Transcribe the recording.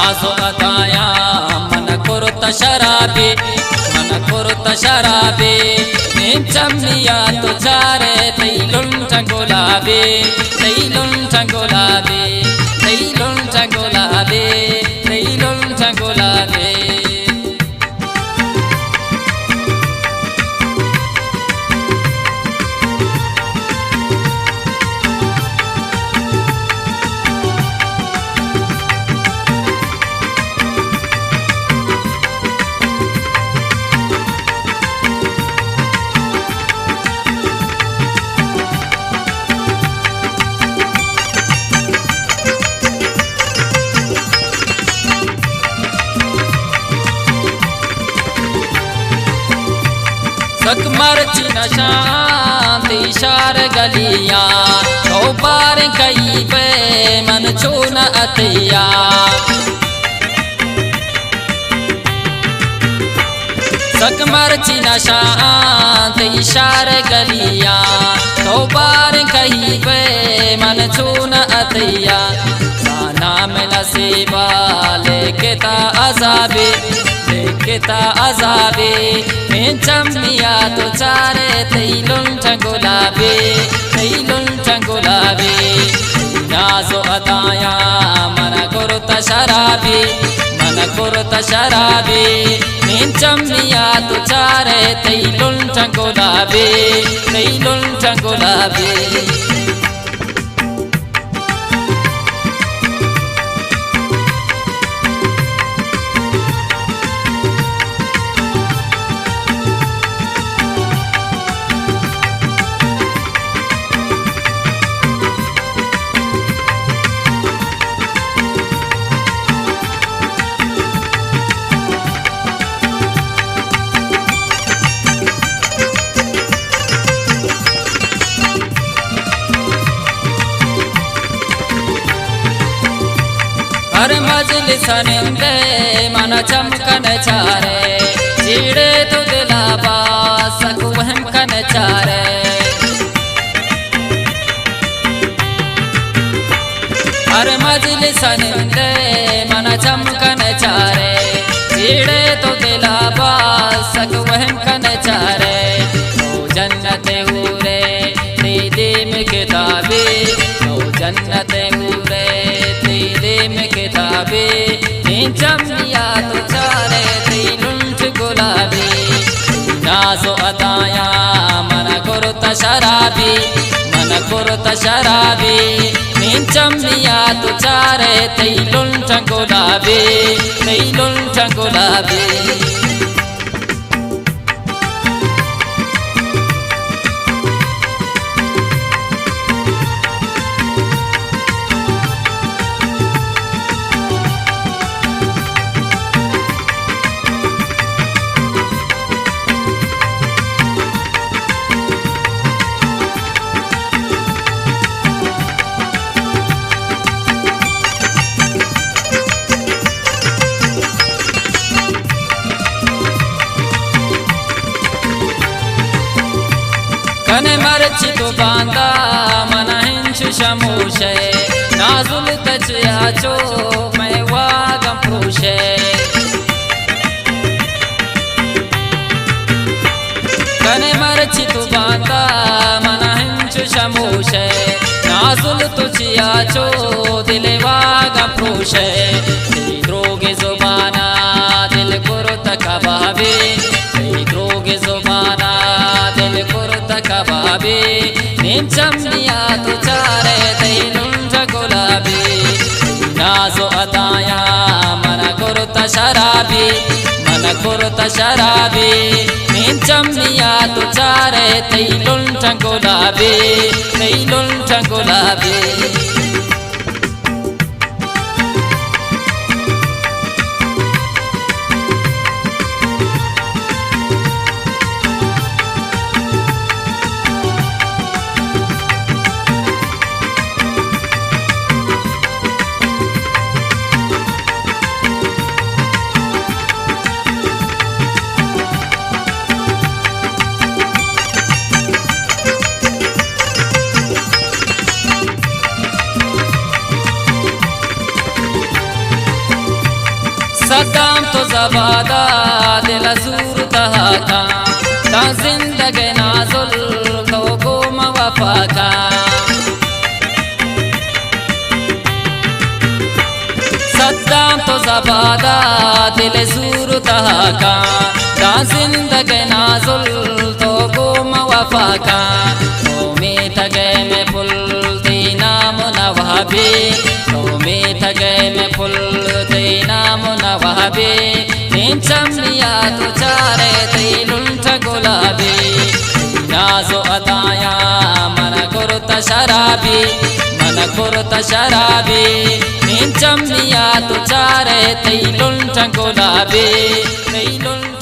नाजो अदाया मन कुर्त शराबी मन कुर्त शराबी निचमिया तुझारे तैलुंट गुलाबी तैलुंट गुलाबी तैलुंट गुलाबी तैलुंट गुलाबी मर्ची नशांत इशार गलिया तो बार कई पे मन छून अतिया सक मर्ची नशांत इशार गलिया तो बार कई पे मन छून अतिया नाम नसीबा लेके ता अज़ाबी लेकेता अज़ाबी निचमिया तुझारे तैलुंट गुलाबी तैलुंट गुलाबी नाजो अदाया मन कुर्त शराबी मन कुर्त शराबी निचमिया तुझारे तैलुंट गुलाबी तैलुंट गुलाबी हर मजलिस निंदे मन चमकन चारे चीड़े तो दिलाबा सकु वहम कन चारे हर मजलिस निंदे मन चमकन चारे चीड़े तो दिलाबा सकु वहम कन चारे ओ जन्नत हूरे दीदी में किताबी ओ जन्नत हूरे में किताबी निचमिया तुझारे तैलुंट गुलाबी नाजो अदाया मन कुर्त शराबी मन कुर्त शराबी निचमिया तुझारे तैलुंट गुलाबी तैलुंट गुलाबी कने मर्ची तो बांदा मन हिंच शमूशे नाजुल तचया चो मैं वागम प्रूशे कने मर्ची तो बांदा मन हिंच शमूशे नाजुल तुझिया चो दिल वागम प्रूशे द्रोगे जुबाना दिल कुर्त कबाबी द्रोगे जुबाना दिल कुर्त कबाबी निचमिया तुझारे तैलुंट गुलाबी नाजो अदाया मन कुर्त शराबी मन कुर्त शराबी निचमिया तुझारे तैलुंट गुलाबी तैलुंट गुलाबी सद्दाम तो ज़बादा दिल ज़ूर तहाका ता ज़िंदगी नाज़ुल तो गुम वफ़ा का सद्दाम तो ज़बादा दिल ज़ूर तहाका ता ज़िंदगी नाज़ुल तो गुम वफ़ा का में तगे में फुल देना मुनवाबे तो में तगे में फुल देना मुनवाबे नीम चमिया तो चारे तेलुंठ गुलाबी नाजो अताया मन कुर्ता शराबी मन कुर्ता शराबी नीम चमिया तो चारे तेलुंठ गुलाबी तेलुंठ